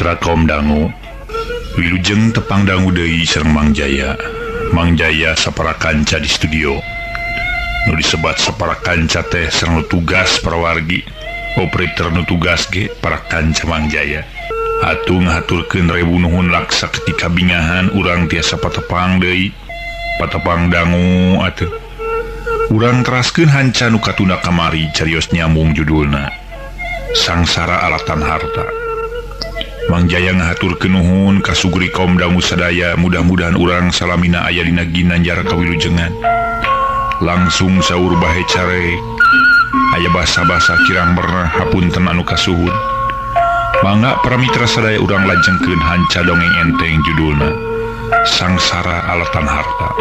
Mitra kaum dangu Wilujeng tepang dangu deui sareng Mang Jaya. Mang Jaya sapara kanca di studio nu disebat sapara kanca teh sareng tugas para wargi operator nu tugas ge para kanca Mang Jaya. Atuh ngahaturkeun rebu nuhun laksa ketika bingahan urang tiasa patepang deui patepang dangu atuh urang teraskeun hanca nu katunda kamari carios nyambung judulna Sangsara Alatan Harta. Mang Jaya ngahaturkeun nuhun ka suguri kaum dangu sadaya, mudah-mudahan urang salamina aya dina ginanjar kawilujengan. Langsung saur bahe care aya basa-basa kirang pernah hapunten anu kasuhun. Mangga para mitra sadaya urang lajengkeun hanca dongeng enteng judulna Sangsara Alatan Harta.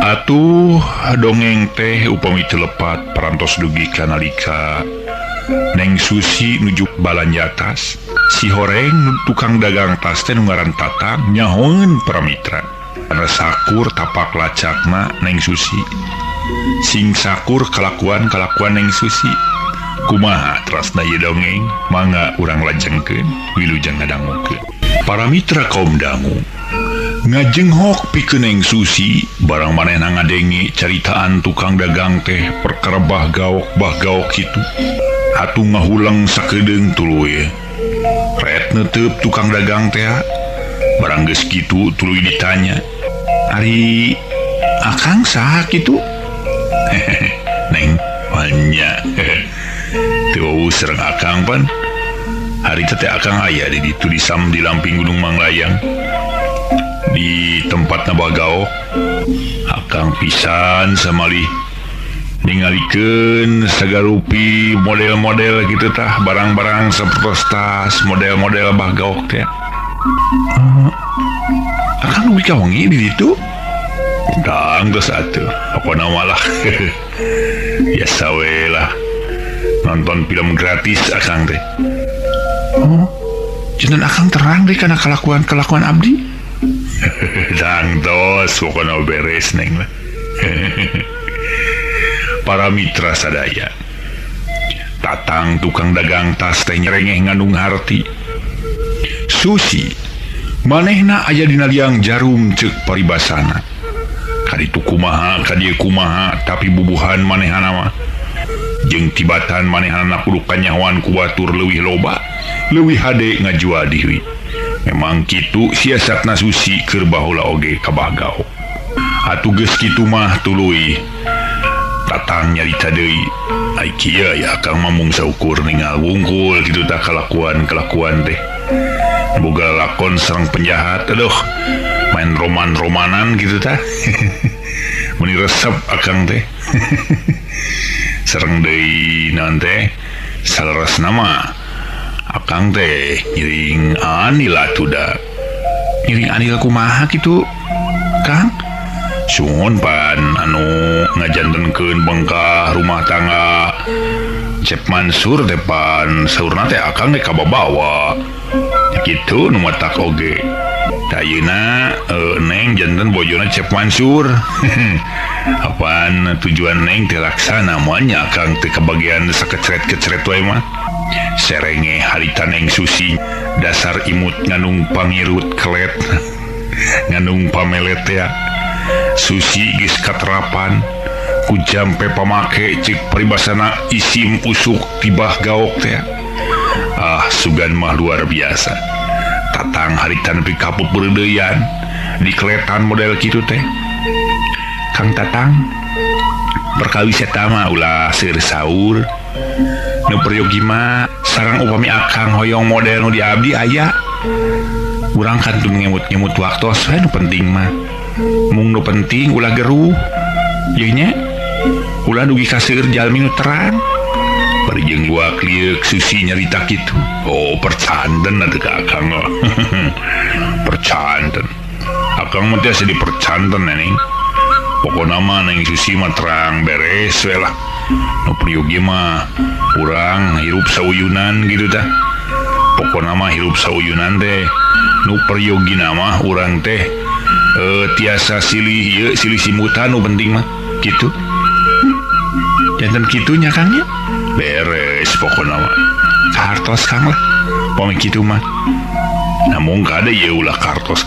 Atuh dongeng teh upami teu lepat parantos dugi ka nalika Neng Susi nuju balanja tas, si Horeng tukang dagang tas teh nu ngaran Tatang nyahoeun para mitra. Ana sakur tapak lacakna Neng Susi. Sing sakur kalakuan Neng Susi. Kumaha terasna ieu dongeng? Mangga urang lajengkeun wilujeng ngadangukeun. Para mitra kaum dangu ngajenghok pikeun Neng Susi barang manehna ngadenge caritaan tukang dagang teh perkara bah-gaok kitu. Atuh ngahulang sakedeung tuluy ret neuteub tukang dagang teh barang geus kitu tuluy ditanya, "Ari akang saha kitu?" Neng nya teu sareng akang pan hari teh akang aya di ditu di lamping Gunung Manglayang di tempatna bagaok. Akang pisan samalih ningalikeun sagarupi model-model gitu tah barang-barang sapertos tas model-model bagaok teh. Akang nu kawangi di ditu? Dang geus atuh, pokona malah biasa we lah nonton film gratis akang teh. Oh, jenengan akang terang deh kana kelakuan abdi. Dang tos pokona beres neng lah. Para mitra sadaya, Tatang tukang dagang tas teh nyerengeh ngandung harti. Susi manehna aya dina liang jarum ceuk paribasana. Kaditu kumaha kadieu kumaha tapi bubuhan manehna mah jeung tibatan manehna kudu kanyahoan ku batur leuwih loba leuwih hade ngajual deui. Memang kitu siasatna Susi keur baheula oge ka bagaok. Atuh geus kitu mah tuluy Tatang nyarita deui, "Ai kieu ya akang mamung saukur ningal wungkul kitu tah kelakuan teh. Boga lakon sareng penjahat, aduh main roman-romanan gitu tah." Meni resep akang teh. Sareng deui naon teh saleresna mah akang teh ngiring anil atuh da. Ngiring anil kumaha kitu, Kang? Suhun pan anu ngajantenkeun bengkah rumah tangga Cep Mansur depan saurna teh akang ge kababawa kitu nu matak oge. Tayuna Neng janten bojona Cep Mansur. Apaan tujuan Neng teh laksana moalnya akang teh kebagian sakecret-kecret wae mah. Serenge harita Neng Susi dasar imut ngandung pangirut kelet ngandung pamelet ya. Susi geus katerapan ku jampe pamake cik paribasana isim usuk tibah gaok teh. Sugan mah luar biasa. Tatang harita nepi kaput beureudeyan di kletan model kitu teh. Kang Tatang berkawis eta mah ulah seueur saur. Nu peryogi mah sareng upami akang hoyong model nu di abdi aya. Urang kan tuh ngemut-ngemut waktos we nu penting mah. Mung nu penting ulah geruh ieu nya ulah dugi ka seueur jalmi nu terang. Bari jeung luak lieuk Susi nyarita kitu. Oh percanten atuh ka akang. Percanten akang mah teh asa dipercanten neng. Pokona mah Neng Susi mah terang beres we lah. Nu priyogi mah urang hirup sauyunan gitu tah. Pokona mah hirup sauyunan teh nu priyogi mah urang teh tiasa silih simutan nu penting mah gitu. Janten kitunya Kang ya beres pokona mah kahartos Kang lah pokoknya kitu mah. namun kada ye ulah kartos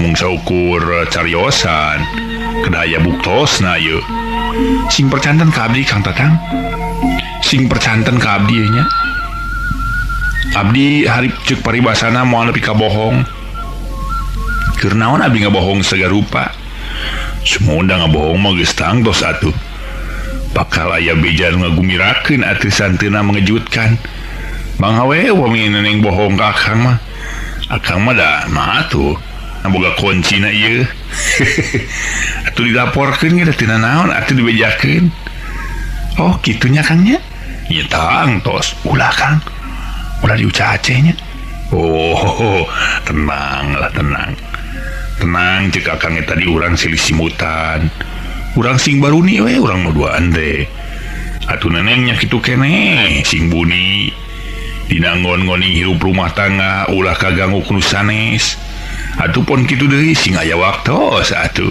mung saukur cariosan kedaya buktos na ye sing percanten ka abdi Kang Tatang sing percanten ka abdi nya abdi harip ceuk paribasana moal nepi ka bohong keur naon abdi ngabohong sagarupa sumodang ngabohong mah geus tangtos atuh bakal aya beja ngagumirakeun atuh santeuna mengejutkan banghawe upami neneng bohong ka akang mah da mah atuh boga kunci na ieu atuh dilaporkeun ge da teu naon atuh dibejakeun oh kitunya Kang nya ieu tang tos ulah Kang ulah diucap Aceh nya oh tenang cek akang eta di urang silih simutan urang sing baruni we urang nu duaan teh atuh nenengnya kitu keneh sing buni dina ngon-ngoning hirup rumah tangga ulah kaganggu ku sanes atuh pon kitu deui sing aya waktos atuh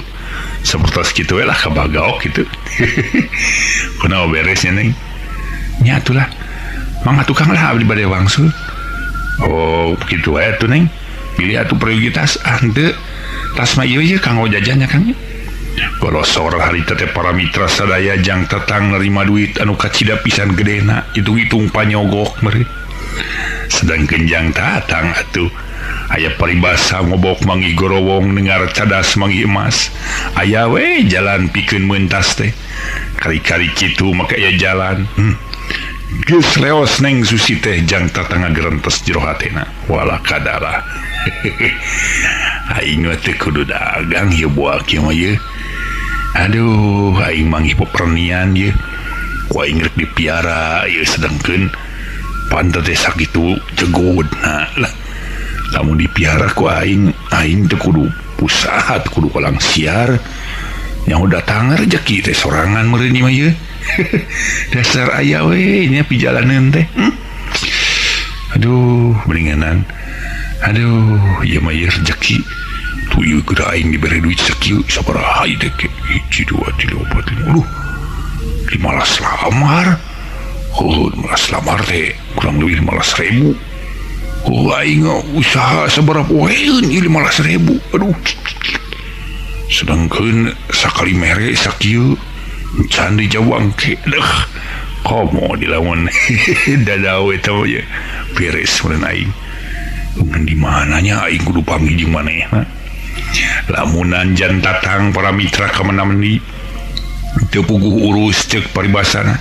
sapertos kitu we lah kabagaok kitu kunaon beresnya neng nya atuh lah mangga tukang lah abdi bade wangsul oh kitu we atuh neng pilih atuh prioritas henteu tas mah ieu kanggo jajannya Kang golosor hari teh para mitra sadaya jang Tatang nerima duit anu kacida pisan gedena hitung-hitung panyogok meureun sedangkeun jang Tatang atuh aya paribasa ngobok mangi gorowong dengar cadas mangi emas aya we jalan pikeun meuntas teh kari-kari kitu make aya jalan geus leos neng Susi teh jang Tatang ngagerentes jero hatena wala kadara aing teh kudu dagang ieu buak ieu mah ieu aduh aing manggih pepernian ieu ku aing rek dipiara ieu sedangkeun pantet teh sakitu jegodna lah lamun dipiara ku aing teh kudu pusat kudu kolang siar yang udah datang rezeki teh sorangan meureun ieu mah ieu dasar aya we nya pijalaneun teh aduh beninganan aduh ieu mah ieu rezeki tuh ieu geura aing dibere duit sakieu sabaraha ieu teh 1 2 3 4 5 15 lamar oh 15 lamar teh kurang lebih 15.000 oh aing usaha sabarapa waeun ieu 15.000 aduh sedangkeun sakali mere sakieu can dijawangke deuh komo dilamun dadawe eta ya beres meureun aing ngan di mananya aing kudu pamih jeung manehna lamunan jan Tatang para mitra kamana-mani teu puguh urus ceuk paribasana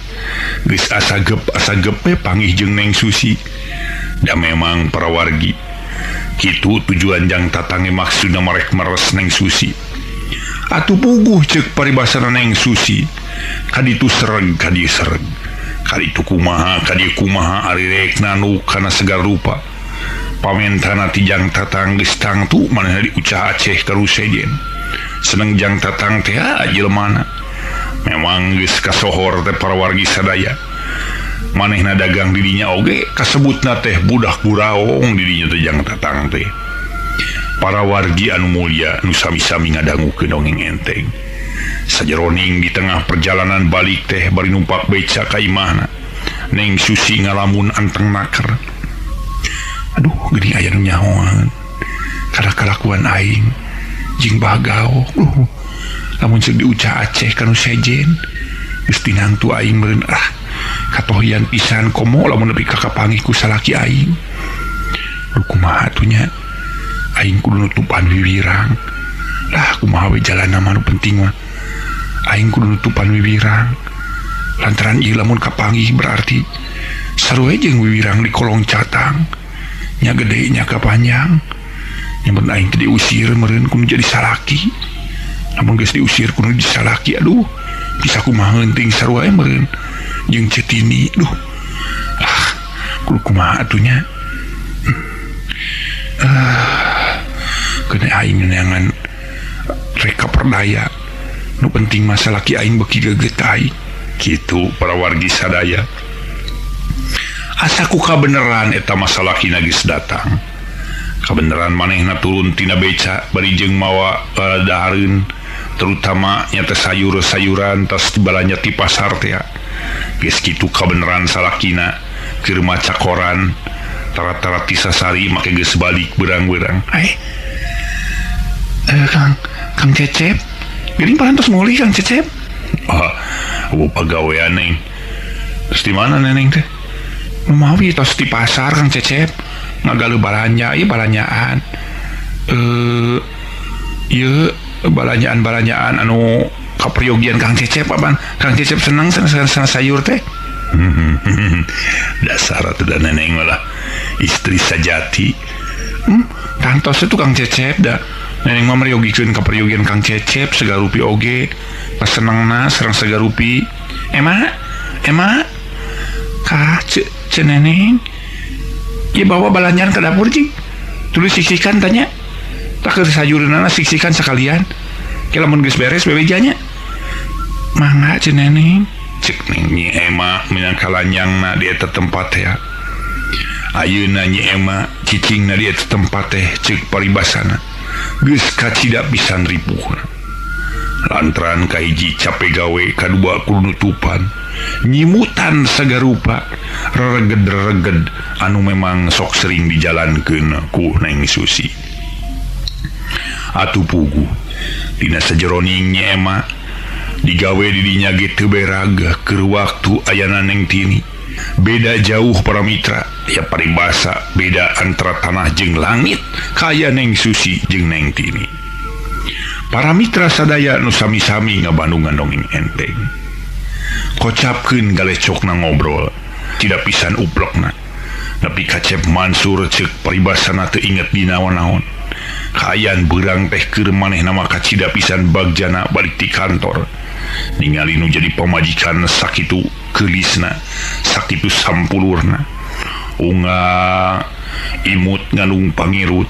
geus asagep we panggih jeung Neng Susi da memang para wargi kitu tujuan jang Tatang maksudna marek meres Neng Susi atuh puguh ceuk paribasana Neng Susi kaditu sereg kadieu sereg kaditu kumaha kadieu kumaha ari rek nanu kana segala rupa pamentana ti jang Tatang geus tangtu manehna diucah Aceh ka Rusejen seneng jang Tatang teh jelemana memang geus kasohor teh para wargi sadaya manehna dagang di dinya oge kasebutna teh budak buraong di dinya teh jang Tatang teh para wargi anu mulia nu sami-sami ngadangukeun dongeng enteng sajeroning di tengah perjalanan balik teh bari numpak beca ka imahna Neng Susi ngalamun anteng naker aduh geuning aya nu nyahoan kada kalakuan aing jeung bagao lamun ceuk diucah Aceh ka nu sejen geus tinangtu aing meureun katohian pisan komo lamun nepi ka kapanggih ku salaki aing kumaha atuh nya aing kudu nutupan wiwirang lah kumaha we jalanna mah nu penting mah aing kudu nutupan wiwirang lantaran ieu lamun kapanggih berarti sarua jeung wiwirang di kolong catang nya gede nya kapanjang nyamun aing teh diusir meureun kudu jadi salaki lamun geus diusir kudu jadi salaki aduh bisa kumaha heunteng sarua meureun jeung Cetini duh kudu kumaha atuh nya kena aing neangan reka perdaya nu penting masalah ki aing beki gegetai kitu para wargi sadaya asaku kabeneran eta masalah kina geus datang kabeneran manehna turun tina beca bari jeung mawa dahareun terutama nyata sayur-sayuran tas balanya ti pasar teh geus kitu kabeneran salakina keur maca koran tara-tara tisasari make geus balik berang-berang. Kang Cecep geuning parantos meuli Kang Cecep. Pagawean Neng. Terus di mana Neneng teh? Memawi tos di pasar Kang Cecep ngagalu balanja ieu balanjaan. Ieu balanjaan anu kapriogian Kang Cecep apaan? Kang Cecep senang sana sayur teh. Dasar atuh da Neneng malah istri sajati. Kantos itu Kang Cecep da. Neneng mah meriogikeun kapriogian Kang Cecep segarupi oge. Pas senengna sareng segarupi. Emak Kah Neneng ya bawa balanjaan ke dapur cing tulis siksikan tanya tak ke sayuranana siksikan sekalian kira mun geus beres bebejanya mangga Neneng cek Neng Nyi Ema minang kalanyangna di eta tempat ya ayeuna Nyi Ema cicingna di eta tempat teh cek paribasana geus kacida pisan ripuhna lantaran kahiji capek gawe kadua kunutupan nyimutan sagarupa rereged anu memang sok sering dijalankeun ku Neng Susi atuh pugu dina sajeroning Nyi Ema digawe di dinya ge teu berag keur waktu ayana Neng Tini beda jauh para mitra ya paribasa beda antara tanah jeung langit kaya Neng Susi jeung Neng Tini. Para mitra sadaya nu sami-sami ngabandungan dongeng enteng kocapkeun galecokna ngobrol tidak pisan uplokna tapi Kacep Mansur cek paribasana teu inget dina naon kaayaan beurang teh keur manehna mah kacida pisan bagjana balik ti kantor ningali nu jadi pamajikan sakitu keulisna sakitu sampulurna unga imut nganung pangirut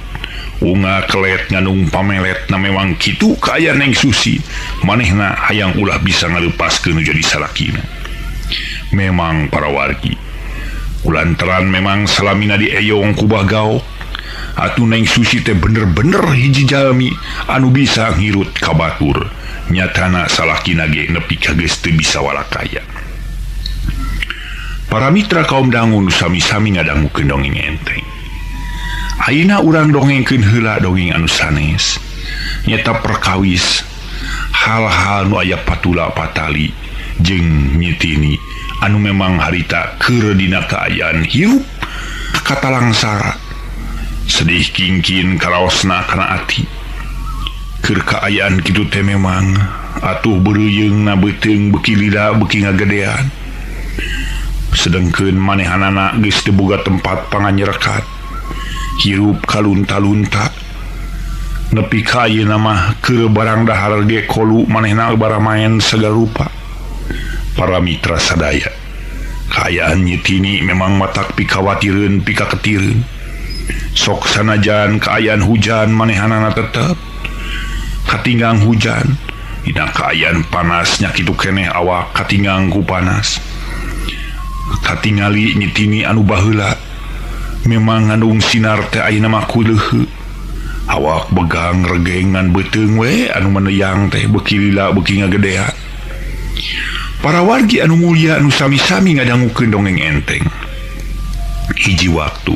unga kelet nganung pamelet na memang kitu kaya Neng Susi manehna hayang ulah bisa ngalepaskeun jadi salakina memang para wargi ulantaran memang salamina dieyong ku Bagaok atuh Neng Susi teh bener-bener hiji jalmi anu bisa ngirut ka batur nyatana salakina ge nepi ka geus teu bisa walakaya. Para mitra kaum dangu nu sami-sami ngadangukeun dongeng enteng ayeuna urang dongengkeun heula dongeng anu sanes nyata perkawis hal-hal nu aya patula patali jeung Nyi Tini anu memang harita keur dina kaayaan hirup katalangsara sedih kingkin karaosna kana ati keur kaayaan kitu teh memang atuh beureyeungna beuteung beuki lila beuki ngagedean sedengkeun manehanana geus teu boga tempat panganyerekat hirup kalunta-lunta nepi ka ayeuna mah keur barang dahar ge kolu manehna baramaen sagarupa. Para mitra sadaya kaayaan Nyi Tini memang matak pikawatireun pikaketireun sok sanajan kaayaan hujan manehanana tetep katinggang hujan dina kaayaan panasnya kitu keneh awak katinggang ku panas katingali Nyi Tini anu baheula memang ngandung sinar teh ayeuna mah kuleuh awak begang regengan beuteung we anu meneyang teh beuki lila beuki ngagedean. Para wargi anu mulia anu sami-sami ngadangukeun dongeng enteng hiji waktu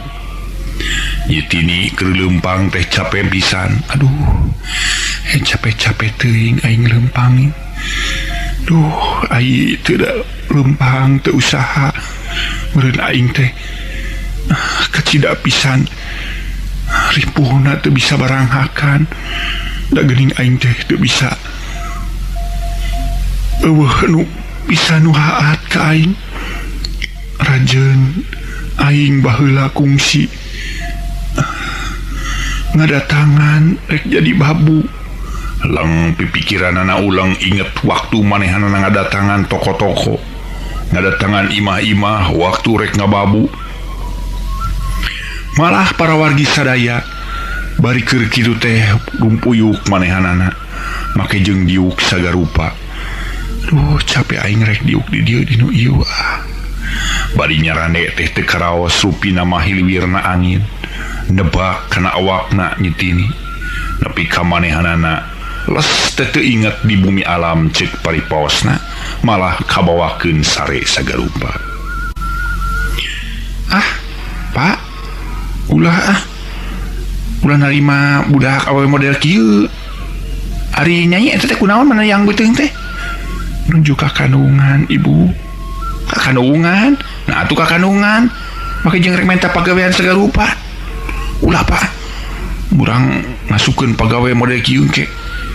Nyi Tini keur leumpang teh capek pisan aduh capek-capek teuing aing leumpangin duh ai teu da leumpang teu usaha meureun aing teh kacida pisan ripuhna teu bisa baranghakan da geuning aing teh teu bisa eueuh nu bisa nu haat ka aing rajeun aing baheula kungsi ngadatangan rek jadi babu lang pipikiranana ulang inget waktu manehanana ngadatangan toko-toko ngadatangan imah-imah waktu rek ngababu. Malah para wargi sadaya bari keur kitu teh rumpuyuk manehanana make jeung diuk sagarupa duh capek aing rek diuk di dieu dinu ieu bari nyarande teh teu karaos rupina mah hilwirna angin nebak kana awakna Nyi Tini nepi ka manehanana les teh teu inget di bumi alam ceuk paripaosna malah kabawakeun sare sagarupa. Pak ulah narima budak awewe model kieu. Ari nyanyi eta teh kunaon mana yang beuteung teh? Nuju ka kandungan ibu. Ka kandungan. Nah atuh ka kandungan. Make jeung rek menta pagawean segala rupa. Ulah Pak. Urang ngasukeun pagawe model kieu ke.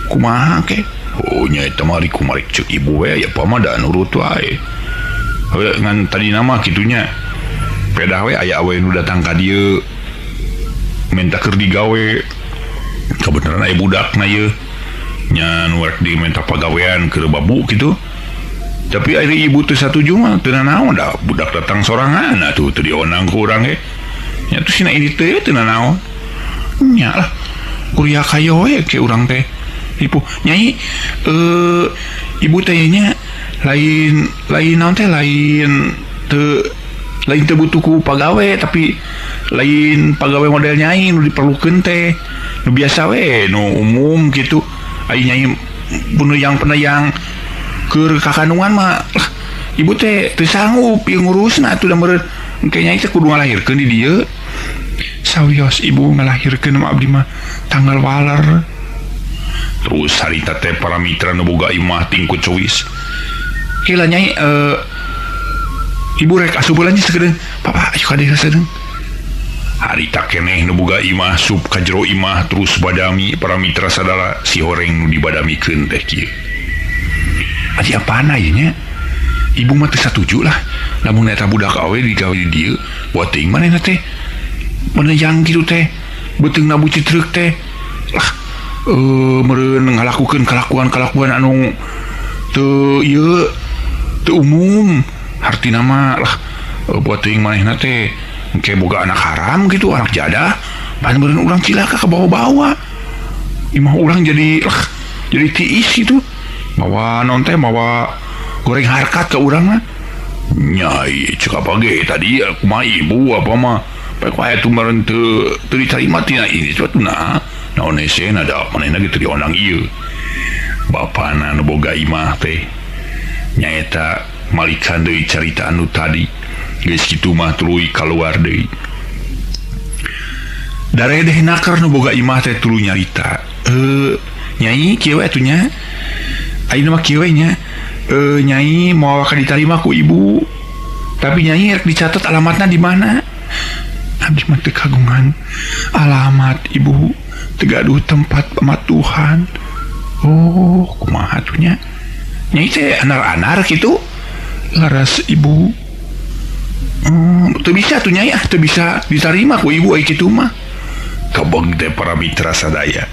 Kumaha ke? Oh nya eta mah ari kumarik ceuk ibu we ya pamada nurut wae. Ngan tadi nama kitunya. Pedah we aya awewe nu datang ka dieu. Menta keur digawe. Kabeneran aya budakna ieu. Nya nu rek dimenta pagawean keur babu kitu. Tapi ari ibu teu satuju mah teu nanaon da budak datang sorangan atuh teu dionang ku urang nya teh sina ini teh teu nanaon. Nya lah kuliah kayo we ke urang teh. Ibu nyai ibu teh nya lain naon teh lain teu butuh ku pagawe tapi lain pagawe model nyai nu diperlukeun teh nu biasa we nu umum gitu. Ai nyai penayang keur kakandungan mah ibu teh teu sanggup ieu ngurusna atuh da meureun engke nyai teh kudu ngalahirkeun di dieu. Sawios ibu ngalahirkeun mah abdi mah tanggal waler. Terus harita teh para mitra nu boga imah tingkut cowis. Kila nyai ibu rek asup heula nya sakedeung. Papa ayo ka dieu sakedeung. Harita keneh nu boga imah sup ka jero imah terus badami para mitra sadala si horeng nu dibadamikeun teh kieu. Adi apana ieu nya? Ibu mah teu satuju lah. Lamun eta budak awe digawe di dieu, buat teuing manehna teh. Meneyang kitu teh. Beuteungna buci truk teh. Lah meureun ngalakukeun kalakuan anu teu ieu teu umum. Hartina mah lah buat teuing manehna teh engke boga anak haram gitu, anak jadah. Pan meureun urang cilaka ka bawa-bawa. Imah urang jadi tiis gitu. Mawa non teh mawa goreng harkat ke urang mah. Nyai cek apa ge tadi kumaha ibu apa mah bae ku aya tu meureun teu ditarima tina ini suatuna naon esena da manehna gitu dionang ieu. Bapana nu boga imah teh nyaeta malikan deui carita anu tadi. Geus kitu mah tuluy kaluar deui. Daredeh nakar nu boga imah teh tuluy nyarita. Nyai kieu atuh nya. Ayeuna mah kieu nya. Nyai moal ka ditarima ku ibu. Tapi nyai rek dicatat alamatna di mana? Abdi mah teu kagungan alamat ibu. Teu gaduh tempat pamatuhan. Oh, kumaha atuh nya? Nyai teh anar-anar kitu. Laras ibu. Teu bisa tuh nyai teu bisa ditarima ku ibu ai kitu mah. Kabeg teh para mitra sadaya.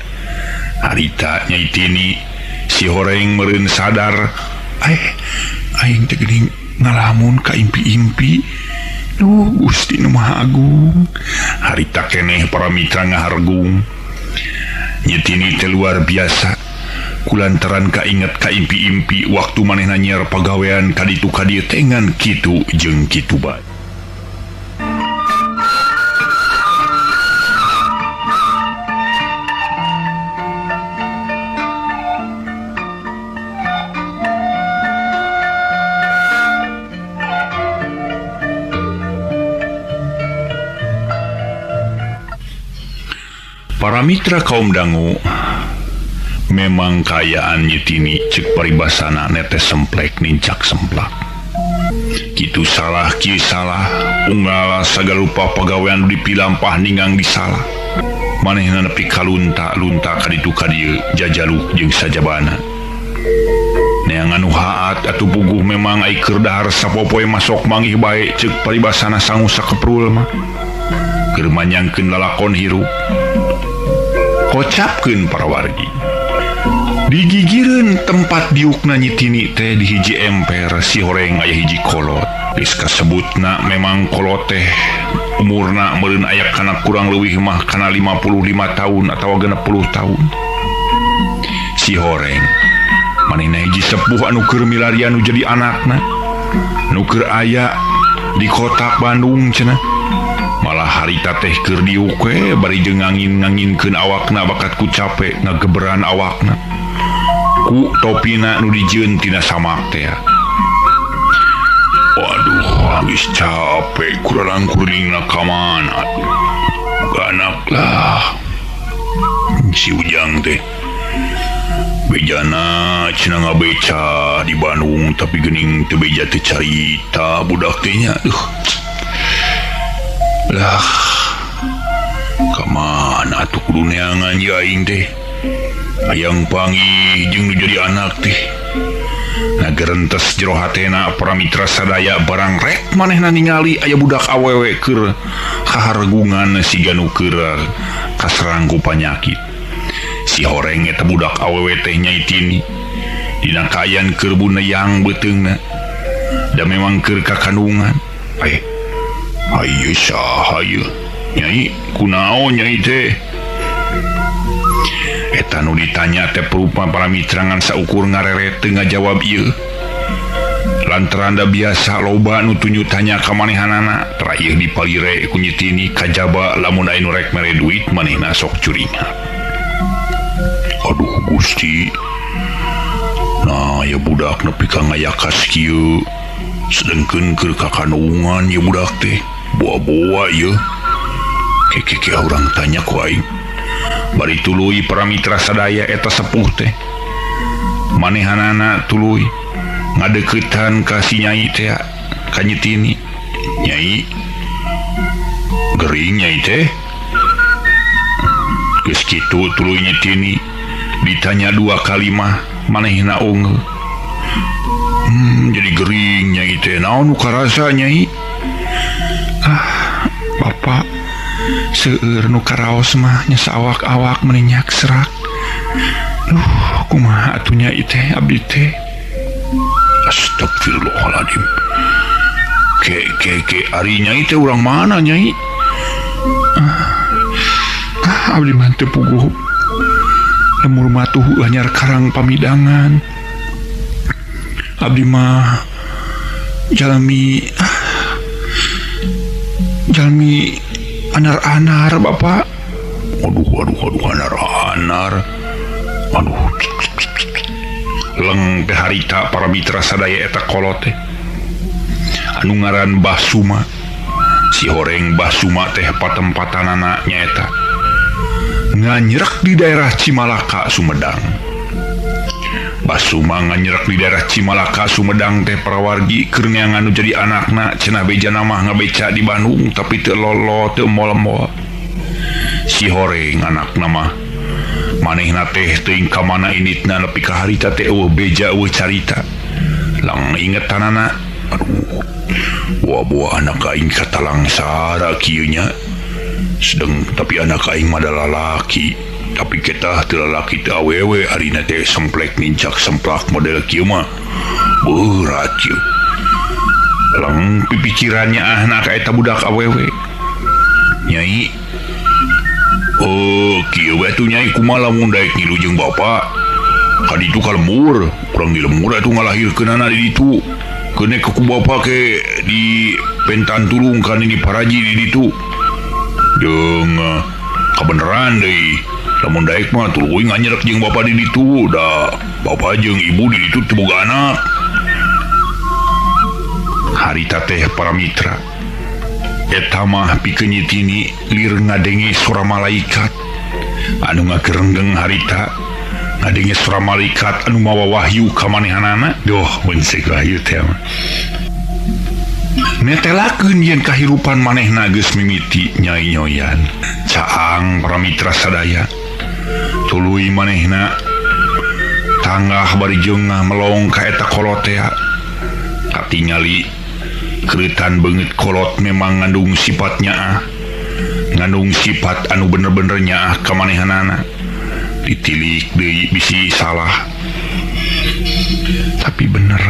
Harita nyai tini si horeng meureun sadar aing teh geuning ngalamun ka impi-impi. Duh Gusti Nu Maha Agung. Harita keneh para mitra ngahargung. Nyai tini teh luar biasa. Kulantaran kainget ka impi-impi waktu manehna nyiar pagawean kaditu kadieu teh ngan kitu jeung kitu bae. Para mitra kaum dangu, memang kayaan nyetini cek paribasana netes semplek nincak semplak. Kitu salah kieu salah, unggal sagalupa pagawean dipilampah ningang disalah. Manehna nepi kalunta kaditu kadieu jajaluk jeung sajabana. Neangan anu haat atuh puguh memang ai keur dahar sapopoe masok manggih bae cek paribasana sangu sakeprul mah. Keur manyangkeun lalakon hirup. Kocapkeun para wargi. Digigireun tempat diukna nyitini teh di hiji emper si horeng aya hiji kolot. Geus kasebutna memang kolot teh umurna meureun aya kana kurang leuwih mah kana 55 tahun atawa 60 tahun. Si horeng manehna hiji sepuh anu keur milari anu jadi anakna. Nu keur aya di kota Bandung cenah. Malah harita teh keur diuk we bari jeung ngangin-nganginkeun awakna bakat ku capek ngageberan awakna. Ku topina nu dijieun tina samak teh. Waduh, geus capek kurang-kuringna ka mana. anak lah si Ujang teh bejana cenah ngabeca di Bandung tapi geuning teu beja teu carita budak teh nya lah kamana atuh kudu neangan ya aing teh hayang panggih jeung nu jadi anak teh nagerentes jero hatena para mitra sadaya barang rek manehna ningali aya budak awewe keur kahargungan siga nu keur kaserang ku panyakit si horeng eta budak awewe teh nyai tini dina kayan keur buneyang beuteungna da memang keur kakandungan ayo saha ieu nyai kunaon nyai teh eta nu ditanya teh perupa para mitrangan saukur ngarere teu ngajawab ieu lantaran da biasa loba nu tunjuk tanya ka manehanana terakhir dipalire ku nyitini kajaba lamun aya nu rek mere duit manehna sok curingan. Aduh Gusti, nah ya budak nepi ka ngayakas kieu sedengkeun keur kakandungan ya budak teh boa-boa ieu keke urang tanya ku aing bari tuluy para mitra sadaya eta sepuh teh manehanana tuluy ngadeuketan ka si nyai teh ka nyitini nyai gering nyai teh geus kitu tuluy nyitini ditanya dua kali mah manehna unggul jadi gering nyai teh naon nu karasa nyai bapak seueur nu karaos mah nya saawak-awak menenyak serak kumaha atuh nyai teh abdi teh astagfirullahaladzim ke ari nyai teh urang mana nyai abdi mah teu puguh lemur matuh anyar karang pamidangan abdi mah jalmi anar-anar bapak aduh anar-anar aduh leng teh harita para mitra sadaya eta kolot teh anu ngaran Mbah Suma si horeng Mbah Suma teh patempatanana nyaeta nganyerek di daerah Cimalaka Sumedang. Mbah Suma nganyerek di daerah Cimalaka Sumedang teh para wargi keur neangan nu jadi anakna cenah bejana mah ngabeca di Bandung tapi teu lolo teu moal-moal si horeng anakna mah manehna teh teuing ka mana initna nepi ka harita teh eueuh beja eueuh carita lang ingetanana aduh buah anak aing katalang sara kieu nya sedeng tapi anak aing mah lalaki tapi kita teu lalaki teu awewe arina teh semplek nincak semplak model kieu mah berat kieu lang pipikirannya anak eta budak awewe nyai kieu we atuh nyai kumaha lamun daek ngilu jeung bapak ka ditu ka lemur urang di lemur atuh ngalahirkeunana di ditu keune ku bapak ke di pentan tulung kan ini paraji di ditu jeung kabeneran deui lamun daek mah tuluy nganyerek jeung bapak di ditu da bapak jeung ibu di ditu teu boga anak harita teh para mitra eta mah pikeun nyitini lir ngadenge suara malaikat anu ngagerenggeng harita ngadenge suara malaikat anu mawa wahyu ka manehanana doh mun ceuk wahyu teh mah netelakeun yen kahirupan manehna geus mimiti nyai-nyoyan caang para mitra sadaya tuluy manehna tanggah bari jeung melong ka eta kolot teh katingali keretan beungeut kolot memang ngandung sifatnya ngandung sifat anu bener-bener nyaah ka manehanana ditilik deui bisi salah tapi bener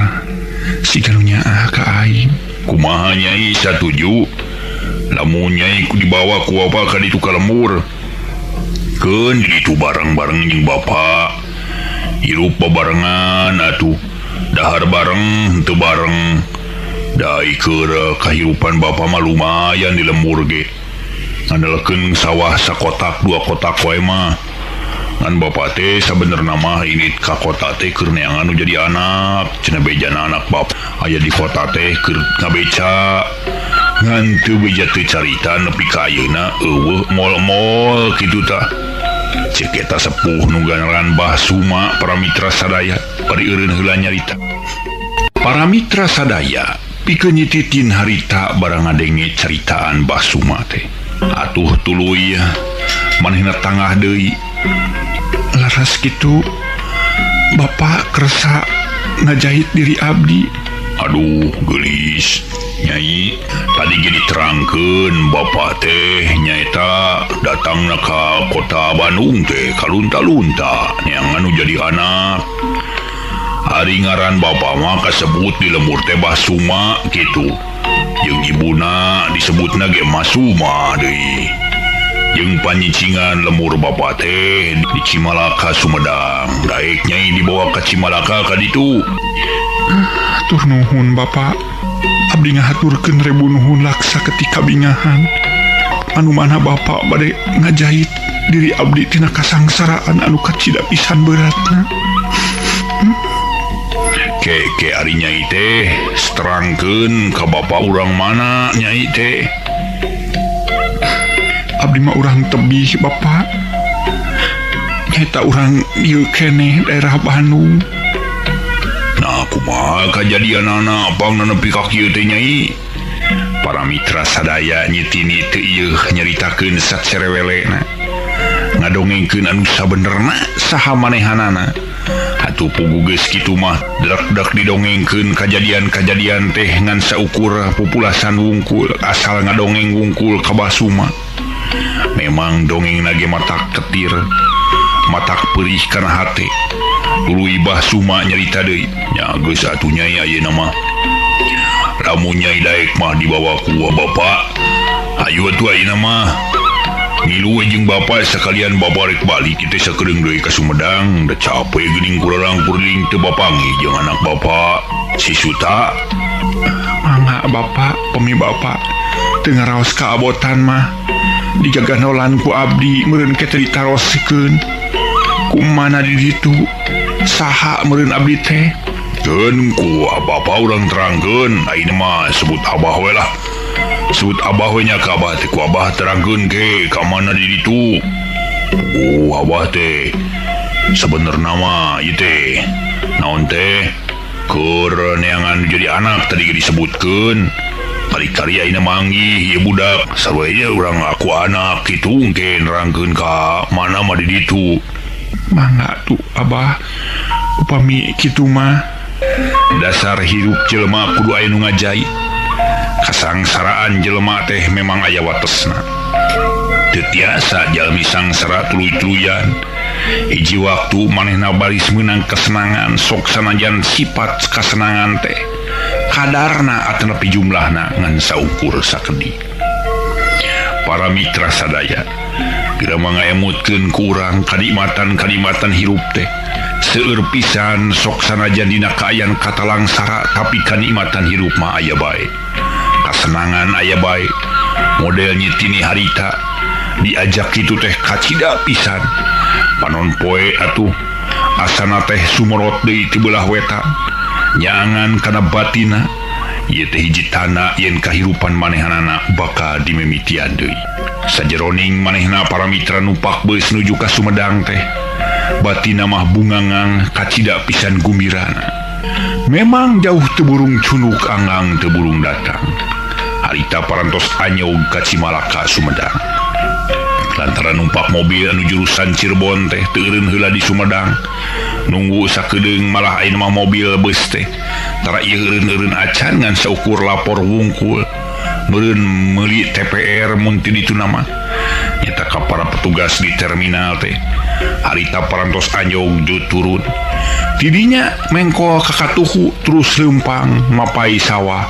siga nu nyaah ka aing kumaha nyai satuju lamun nyai dibawa ku bapak ka ditu ka lemur keun di ditu bareng-bareng jeung bapak hirup babarengan atuh dahar bareng teu bareng dai keur kahirupan bapak mah lumayan di lemur ge ngandalkeun sawah sakotak dua kotak wae mah ngan bapak teh sabenerna mah init ka kota teh keur neangan nu jadi anak cenah bejana anak bap aya di kota teh keur ngabeca ngantu beja teu carita nepi ka ayeuna eueuh mol-mol kitu tah. Cek eta sepuh nu ngaran Mbah Suma Paramitra Sadaya bari eureun heula nyarita. Paramitra Sadaya pikeun nyititin harita barang ngadenge caritaan Mbah Suma teh. Atuh tuluy manehna tangah deui. Laras kitu Bapak kersa ngajahit diri abdi. Aduh gelis Nyai, tadi gini terangkeun Bapak teh nyaeta datangna ka kota Bandung teh kalunta-lunta yang anu jadi anak. Ari ngaran Bapak mah kasebut di lembur teh Mbah Suma gitu. Jeung ibuna disebutna ge Masuma deui. Jeung panyicingan lemur Bapak teh di Cimalaka Sumedang. Daek Nyai dibawa ke Cimalaka ka ditu. Atur nuhun Bapak. Abdi ngahaturkeun rebu nuhun laksa ketika bingahan. Anu mana Bapak bade ngajahit diri abdi tina kasangsaraan anu kacida pisan beratna. Ke ari Nyai teh terangkeun ka Bapak urang mana Nyai teh. Abdi mah urang tebih Bapak. Nyaeta urang ieu keneh daerah Bandung. Nah kumaha kajadianana apang nepi ka kieu teh Nyai. Paramitra Sadaya nyitini teu ieu nyaritakeun sacerewelena. Ngadongengkeun anu sabenerna saha manehanana. Atuh pugu geus kitu mah dak didongengkeun kajadian-kajadian teh ngan saukur populasan wungkul asal ngadongeng wungkul ka Mbah Suma. Memang dongengna ge matak ketir, matak perih kana hate. Tuluy Mbah Suma nyarita deui, nya geus atuh Nyai ayeuna mah. Lamun Nyai daek mah dibawa ku Bapak. Hayu atuh ayeuna mah. Ngilu jeung Bapak sakalian babarek balik kita sakedeung deui ka Sumedang. Da capek geuning kurang kurling teu bapangi jeung anak Bapak si Suta. Mangga Bapak, pemi Bapak teu ngaraos ka abotan mah. Dijaga nolan ku abdi meureun kete ditaroskeun. Kumana di ditu saha meureun abdi teh? Keun ku Bapak urang terangkeun, ayeuna mah sebut Abah we lah. Sebut Abah we nya ka Abah teh ku Abah terangkeun ke ka mana di ditu. Abah teh sebenarnya mah ieu teh naon teh keur neangan jadi anak tadi disebutkeun. Kali-kali ayeuna manggih ieu budak sarua urang aku anak kitu engke nerangkeun ka mana mah di ditu. Mangga tuh Abah, upami kitu mah. Dasar hirup jelema kudu aya nu ngajait. Kasangsaraan jelema teh memang aya watesna. Teu tiasa jalmi sangsara tuluy-tuluyan. Hiji waktu manehna baris meunang kesenangan sok sanajan sifat kasenangan teh kadarna atau nepi jumlahna ngan saukur sakedi. Paramitra Sadaya kira mangaemutkeun ku urang kanikmatan hirup teh seueur pisan sok sanajan dina kaayaan katalangsara tapi kanikmatan hirup mah aya bae. Kasenangan aya bae. Model nyitini harita diajak kitu teh kacida pisan. Panon poe atuh asana teh sumorot deui ti beulah wetan. Nyangan kana batina ieu teh hiji tanda yen kahirupan manehanana bakal dimimitian deui. Sajeroning manehna paramitra numpak beus nuju ka Sumedang teh batina mah bungangang kacida pisan gumbirana. Memang jauh teu burung cunuk anggang teu burung datang. Harita parantos anyog ka Cimalaka Sumedang. Lantaran numpak mobil anu jurusan Cirebon teh teu eureun heula di Sumedang. Nunggu sakedeung malah ayeuna mah mobil beus teh. Tara ieu eureun-eureun acan ngan saukur lapor wungkul. Meureun meuli TPR mun ti ditu nama. Nyata ka para petugas di terminal teh. Harita parantos anyog turun. Tidinya mengko kakatuhu terus leumpang mapai sawah.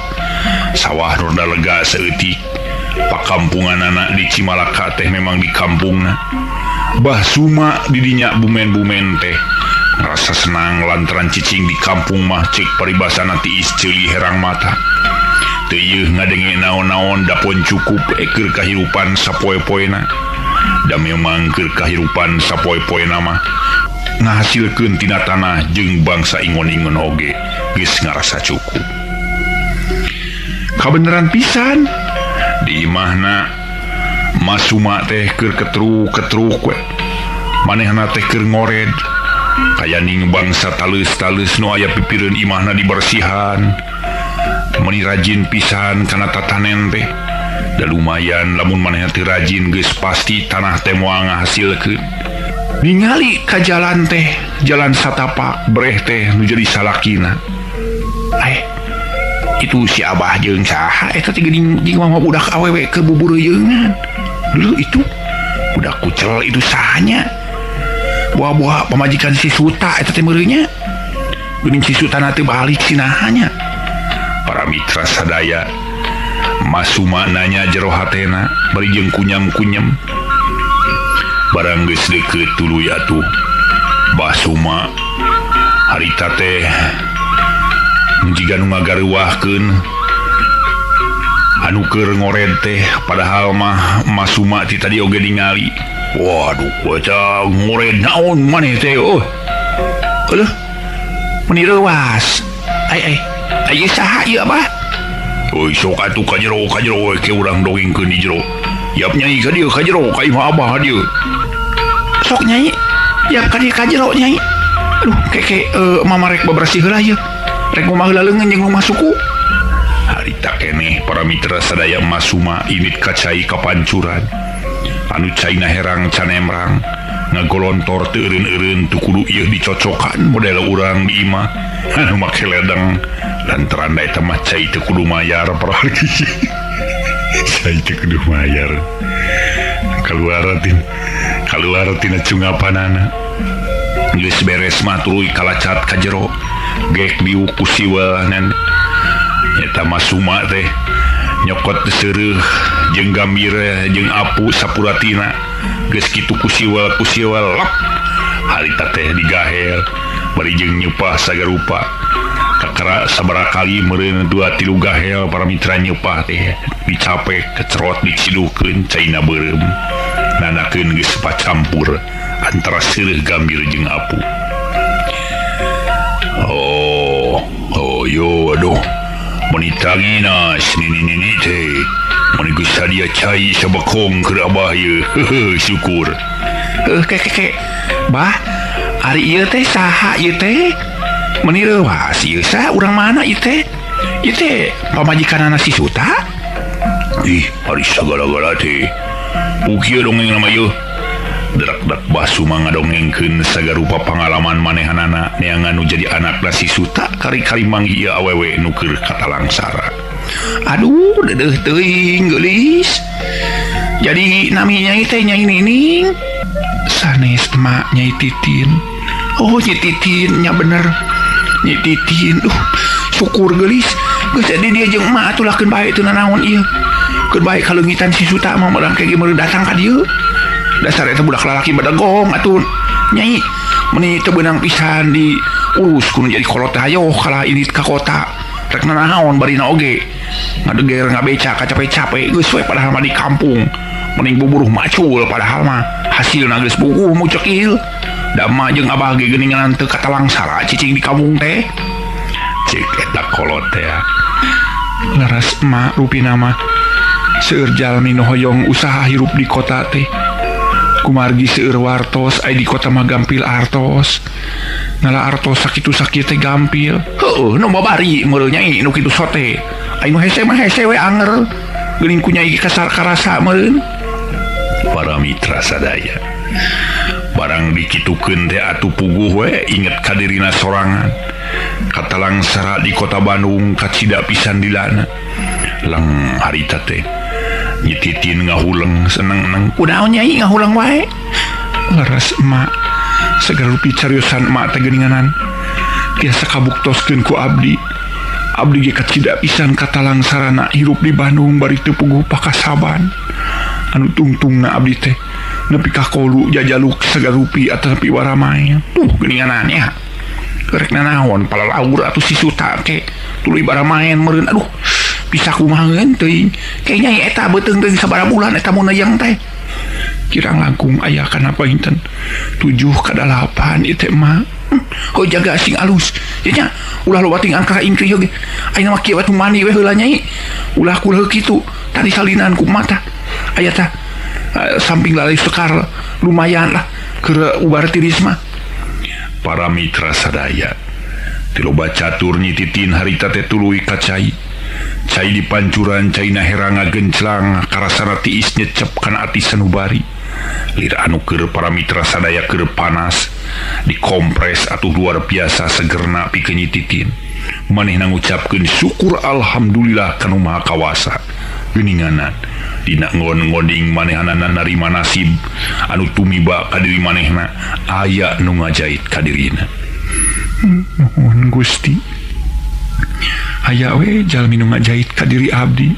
Sawah roda lega saeutik. Pakampungan anak di Cimalaka teh memang di kampungna. Mbah Suma didinya bumen-bumen teh ngerasa senang lantaran cicing di kampung mah cek paribasana tiis ceuli herang mata. Teu ieu ngadenge naon-naon da pon cukup keur kahirupan sapoe-poena. Da memang keur kahirupan sapoe-poena mah ngahasilkeun tina tanah jeung bangsa ingon-ingon oge geus ngarasa cukup. Kabeneran pisan di imahna Masuma teh keur ketruk we manehna teh keur ngored kaya ning bangsa talus-talus nu aya pipireun imahna dibersihan meni rajin pisan kana tatanen teh da lumayan lamun manehna teu rajin geus pasti tanah teh moal ngahasilkeun ningali ka jalan teh jalan satapak breh teh nu jadi salakina itu si Abah jeung saha eta teh geuning mah budak awewe ke bubureuyeungan dulu itu budak kucel itu sahanya buah-buah pamajikan si Suta eta teh meureunya geuning si Suta teh balik sinahanya. Para mitra sadaya Masuma nanya jero hatena bari jeung kunyam-kunyam barang geus deukeut tuluy atuh Basuma harita teh jiga nu ngagareuwahkeun anu keur ngored teh padahal mah Masuma ti tadi oge ningali waduh bocah ngored naon maneh teh eueuh meni reuwas ai saha ieu Abah sok atuh ka jero we ke urang dongengkeun di jero yap nyai ka dieu ka jero ka imah Abah dieu sok nyai yap ka dieu ka jero nyai aduh keke mama rek bebersih heula ieu rek ngomah heula leungeun jeung ngomah suku harita keneh para mitra sadaya Masuma init ka cai kapancuran anu caina herang canemrang ngagolontor teu eureun-eureun tu kudu ieu dicocokan model urang di imah anu make ledeng lantaran da eta mah cai teu kudu mayar parwargi cai teu kudu mayar kaluar tina cungapanana geus beres mah tuluy kalacat ka jero gek diuk ku siwal nan eta Masuma teh nyokot seureuh jeung gambira jeung apu sapuratina geus kitu ku siwal lap harita teh digahel bari jeung nyupah sagarupa kakara sabaraha kali meureun 2-3 gahel para mitra nyupah teh dicapek kecerot diciduhkeun caina beureum nanakeun geus pacampur antara seureuh gambir jeung apu yo aduh menitangina nini teh meni geus sadia cai sabakong keur Abah ieu syukur keke Bah ari ieu teh saha ieu teh meni reuwas ieu saha urang mana ieu teh pamajikanana si Suta ari sagala-gala teh ukieu dongeng nama ieu derak-derak Basuma ngadongengkeun sagarupa pangalaman manehanana neangan nu jadi anakna si Suta kari-kari manggi ieu awewe nu keur katalangsara aduh dedeuh teuing geulis jadi nami nyai teh Nyai Nining sanes emak Nyai Titin Nyai Titin nya bener Nyai Titin syukur geulis geus jadi dia jeung emak atuh lakeun bae teu nanaon ieu keur bae kaleungitan si Suta mah urang kege meureun datang ka dieu dasar eta budak lalaki badagong atuh Nyai meni teu beunang pisan di urus kudu jadi kolot teh hayo kalah ini ka kota rek nanaon barina oge ngadeger ngabeca kacape-cape geus we padahal mah di kampung mending buburuh macul padahal mah hasilna geus buuh mucek ieu da mah jeung Abah ge geuningan teu katalangsara cicing di kampung teh cek eta kolot teh laras emak rupina mah seueur jalmi nu hoyong usaha hirup di kota teh kumargi seueur wartos aya di kota mah gampil artos ngala artos sakitu-sakit teh gampil nu babari meureuh Nyai nu kitu sote aya nu hese mah hese we anger geuning ku Nyai kasar karasa meureun para mitra sadaya barang dikitukeun teh atuh puguh we inget ka dirina sorangan katalangsara di kota Bandung kacida pisan dilana lang harita teh Nyai Titin ngahuleng seneng kunaon Nyai ngahuleng wae laras emak segala rupi cariosan emak teh geuninganan tiasa kabuktoskeun ku abdi ge kacida pisan katalangsarana hirup di Bandung bari teu puguh pakasaban anu tungtungna abdi teh nepi ka kolu jajaluk segala rupi atawa nepi waramae geuninganan nya rek nanaon palalaur atuh si Suta ke tuluy baramaen meureun aduh bisa kumaheun teuing kayaknya eta beuteung teuing sabaraha bulan eta mun yang teh kirang langkung aya kana pinten 7 ka 8 ieu teh mah kau jaga sing alus nya ulah loba ting angka ingkri oge ayeuna mah kieu atuh mani we heula nyai ulah kulah kitu tadi salinan ku mata aya tah samping lalai sekar lumayan lah keur ubar tiris mah. Para mitra sadaya tiloba catur nyititin harita teh tuluy ka cai di pancuran caina herang ngagenclang karasana tiis nyecep kana ati sanubari lir anu keur para mitra sadaya keur panas dikompres atuh luar biasa segerna pikeun nyititin manehna ngucapkeun syukur alhamdulillah kanu maha kawasa geuninganan dina ngon-ngoding manehanana narima nasib anu tumiba ka diri manehna aya nu ngajait ka dirina. Nuhun Gusti aya we jalmi nu ngajait ka diri abdi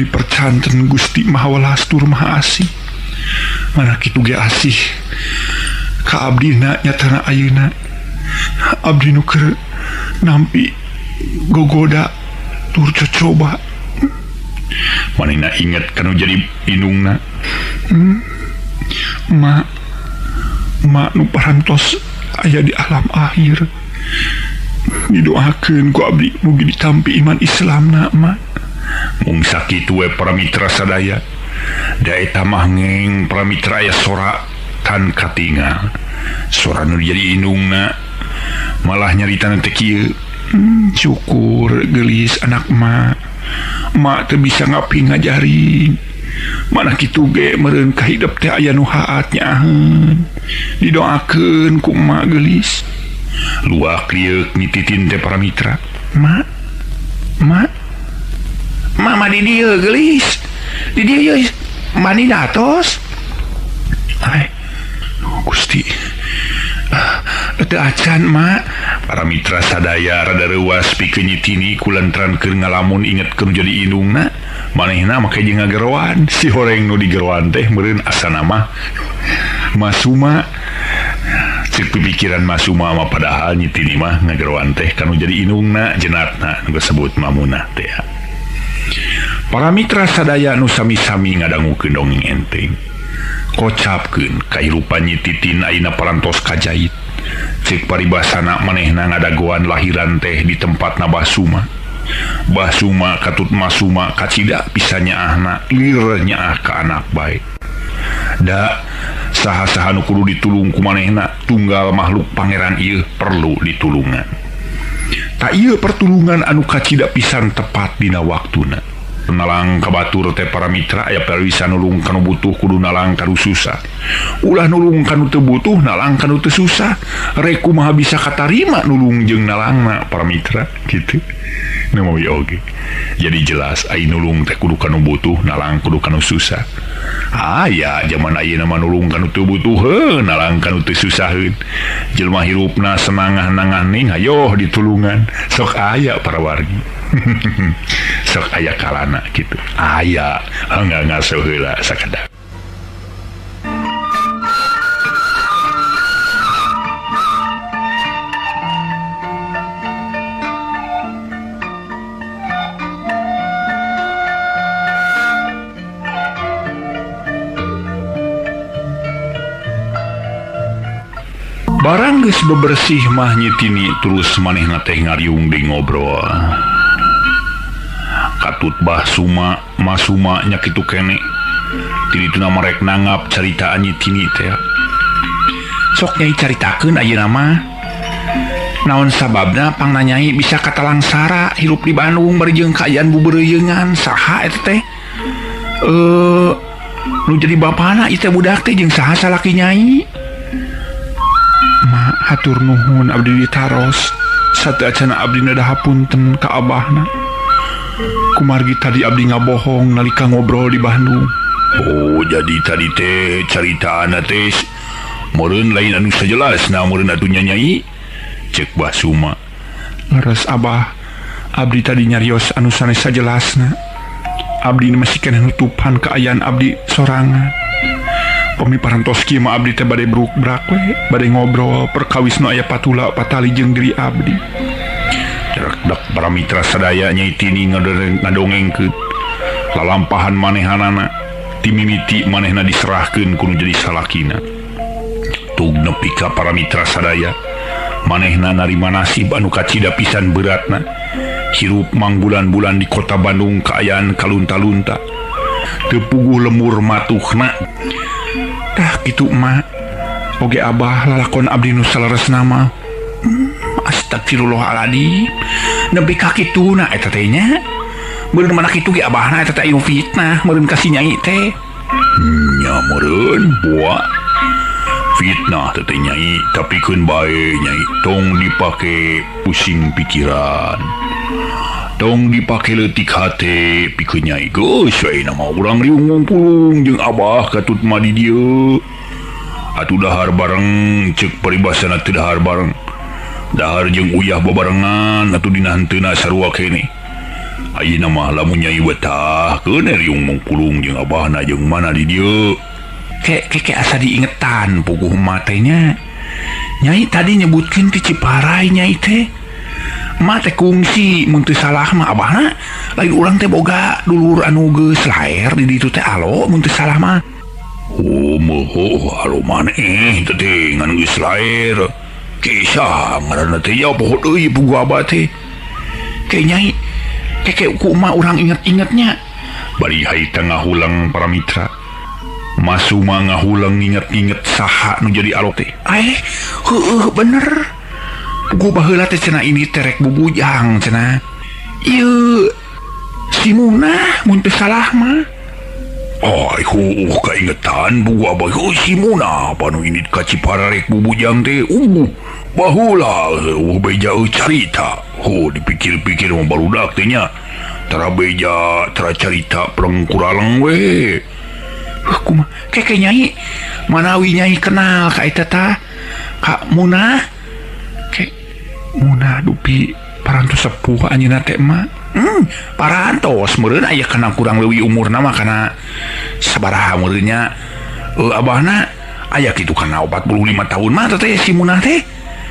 percanten Gusti maha welas tur maha asih mana kitu ge asih ka abdina nyatana ayeuna abdi nu keur nampi gogoda tur coba manehna inget kanu jadi indungna mak nu parantos aya di alam akhir didoakeun ku abdi mugi ditampi iman Islamna mak. Mung sakitu we para mitra sadaya da eta mah ngeng para mitra aya sora tan katingal sora nu jadi indungna malah nyarita teh kieu syukur gelis anak mak teu bisa ngapi ngajarin mana kitu ge meureun ka hidup teh aya nu haat nyaheun didoakeun ku mak gelis luak liuk nyititin teh para mitra. Mak di dieu gelis di dieu mani datos ai Gusti teu acan mak. Para mitra sadaya rada reuas pikeun nyitini kulantran keur ngalamun inget keur jadi indungna manehna make jeung ngageroan si horeng nu digeroan teh meureun asana mah Masuma cek pikiran Masuma mah padahal nyitini mah ngageroan teh kanu jadi indungna jenatna nu disebut mamuna teh. Para mitra sadaya nu sami-sami ngadangukeun dongeng enteng kocapkeun kahirupan nyititin ayeuna parantos kajait cek paribasana manehna ngadagoan lahiran teh di tempatna Basuma katut Masuma kacida bisa nyaahna lir nyaah ka anak baik da saha-saha nu kudu ditulung ku manehna tunggal makhluk pangeran ieu perlu ditulungan tak ieu pertulungan anu kacida pisan tepat dina waktuna. Nalang kabatur teh para mitra aya bisa nulung kanu butuh kudu nalang kanu susah ulah nulung kanu teu butuh nalang kanu teu susah rek kumaha bisa katarima nulung jeung nalangna para mitra kitu namuwi oge jadi jelas ai nulung teh kudu kanu butuh nalang kudu kanu susah aya zaman ayeuna mah nulung kanu teu butuh nalang kanu teu susaheun jelema hirupna senangah-nangah ning hayo ditulungan sok aya para wargi sok aya kalana gitu aya enggak ngasuh heula sakedar. Barang geus bebersih mah nyitini terus manehna teh ngariung deui ngobrol. Katut Masuma nya kitu kene. Tidituna marek nanggap caritaan nyitini teh. Sok nyai caritakeun ayeuna mah. Naon sababna pangna nyai bisa katalangsara hirup di Bandung bari jeung kaayaan bubeureuyeungan saha eta teh? Nu jadi bapana ieu teh budak teh jeung saha salaki nyai? Ma hatur nuhun abdi ditaros sateu acana abdi nada hapunten ka abahna kumargi tadi abdi ngabohong nalika ngobrol di Bandung. Oh jadi tadi teh caritaana teh meureun lain anu sajelasna meureun atuh nyai cek Basuma. Leres abah abdi tadi nyarios anu sanes sajelasna abdi masih kena nutupan kaayaan abdi sorangan. Pami parantos kieu mah abdi teh bade bruk-brak we, bade ngobrol perkawis nu aya patula patali jeung diri abdi. Dak para mitra sadaya nyai tini ngadongengkeun lalampahan manehanana ti mimiti manehna diserahkeun ku nu jadi salakina. tug nepi ka para mitra sadaya manehna narima nasib anu kacida pisan beratna hirup mang bulan-bulan di kota Bandung kaayaan kalunta-lunta teu puguh lemur matuhna tah kitu emak oge abah lalakon abdi nu salaresna mah astagfirullahaladzim nepi ka kituna eta teh nya meureun mana kitu ge abahna eta teh anu fitnah meureun ka si nyai teh nya meureun buah fitnah teh nyai tapi keun bae nyai tong dipake pusing pikiran tong dipake leutik hate pikeun nyai geus we nama urang riung ngumpulung jeung abah katut mah di dieu atuh dahar bareng ceuk paribasana teu dahar bareng dahar jeung uyah babarengan atuh dina hanteuna sarua keneh ayeuna mah lamun nyai betah keun riung ngumpulung jeung abahna jeung mana di dieu Kek asa diingetan puguh matenya nyai tadi nyebutkeun ti Ciparai nyai teh emak teh kungsi mun teu salah mah abahna lain urang teh boga dulur anu geus laer di ditu teh alo mun teu salah mah moho alo maneh teh ngan geus laer kisah ngaranna teh ya poho deui puguh abah teh ke nyai ke ku emak urang inget-ingetnya bari hai tengah ulang para mitra Masuma ngahulang inget-inget saha nu jadi alok teh. Bener. Puguh baheula teh cenah ini terek bubujang cenah. Ieu si Munah mun teu salah mah. Kaingetan puguh abah si Munah panu ini ka Cipararek bubujang teh. Baheula beja carita. Dipikir-pikir mah barudak teh nya. Tara beja tara carita pereng kurang we. Kumaha keke nyai manawi nyai kenal ka eta tah Kak Munah ke Munah dupi parantos sepuh anjeunna teh mah parantos meureun aya kana kurang leuwih umurna mah kana sabaraha meureun nya abahna aya kitu kana 45 tahun mah teh si Munah teh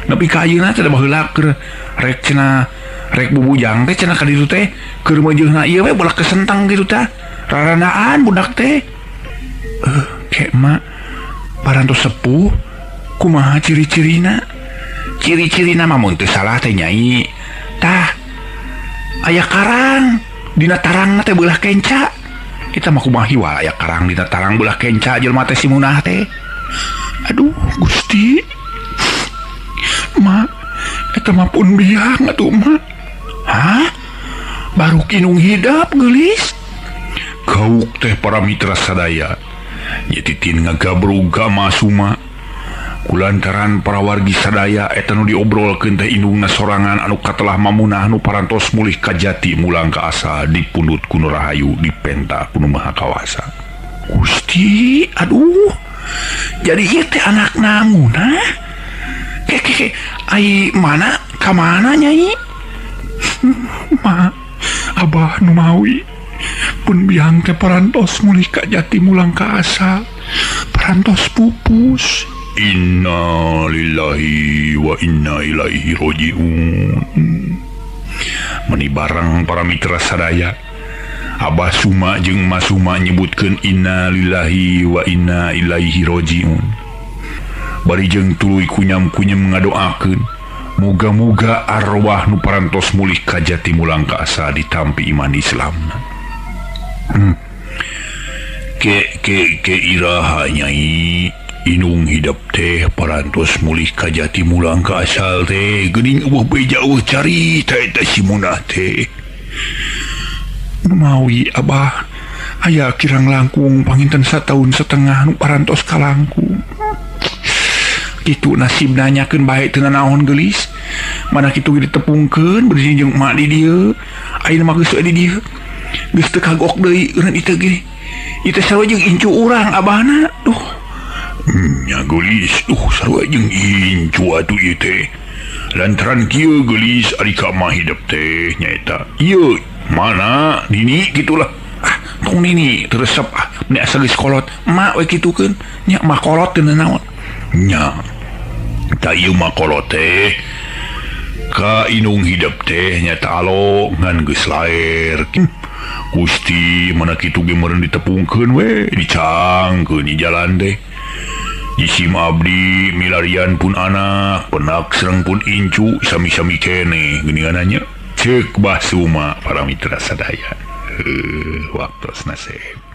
nepi ka ayeuna teh baheula keur rek cenah rek bubujang teh cenah ka ditu teh keur meujeuhna ieu we bolak kesentang gitu tah rarandaan budak teh kek mak parantos sepuh kumaha ciri-cirina mah mun teu salah teh nyai tah aya karang dina tarangna teh beulah kenca kita mah kumaha hiwal aya karang dina tarang beulah kenca jelema teh si Munah teh aduh Gusti mak eta mah pun biang atuh mak baru kinung hidap geulis gauk teh para mitra sadaya nyetitin ngagabruga Masuma kulantaran para wargi sadaya eta nu diobrolkeun teh indungna sorangan anu katelah Mamunah nu parantos mulih ka jati mulang ka asa dipundut ku Nu Rahayu dipenta ku Nu Maha Kawasa. Gusti aduh jadi ieu teh anakna Munah ke ai mana ka mana nyai ma abah nu mawi pun biang teh parantos mulih ka jati mulang ka asa parantos pupus. Inna lillahi wa inna ilaihi roji'un. Meni bareng para mitra sadaya Abah Suma jeung Masuma nyebutkeun inna lillahi wa inna ilaihi roji'un. Bari jeung tuluy kunyam-kunyam ngadoakeun muga-muga arwah nu parantos mulih ka jati mulang ka asa ditampi iman Islamna. Ke iraha nyai inung hidap teh parantos mulih ka jati mulang ka asal teh geuning eueuh beja eueuh carita eta si Munah teh mawi abah aya kirang langkung panginten 1 tahun setengah nu parantos kalangkung kitu nasibna nyakeun bae teu naon geulis mana kitu ditepungkeun beureun jeung emak di dieu ayeuna mah geus di dieu geus teu kagok deui urang itu ge itu sarua jeung incu urang abahna duh nya geulis sarua jeung incu atuh ieu teh lantaran kieu geulis ari ka mah hidup teh nyaeta ieu mana dini gitulah tong nini teresep nya asa geus kolot emak we kitukeun nya mah kolot teu naon nya ta ieu mah kolot teh ka inung hidup teh nyata alo ngan geus laer Gusti mana kitu ge meureun ditepungkeun we dicangkeun di jalan teh Isim abdi milarian pun anak penak serang pun incu sami-sami kene geningananya cek Basuma para mitra sadaya waktu nasib.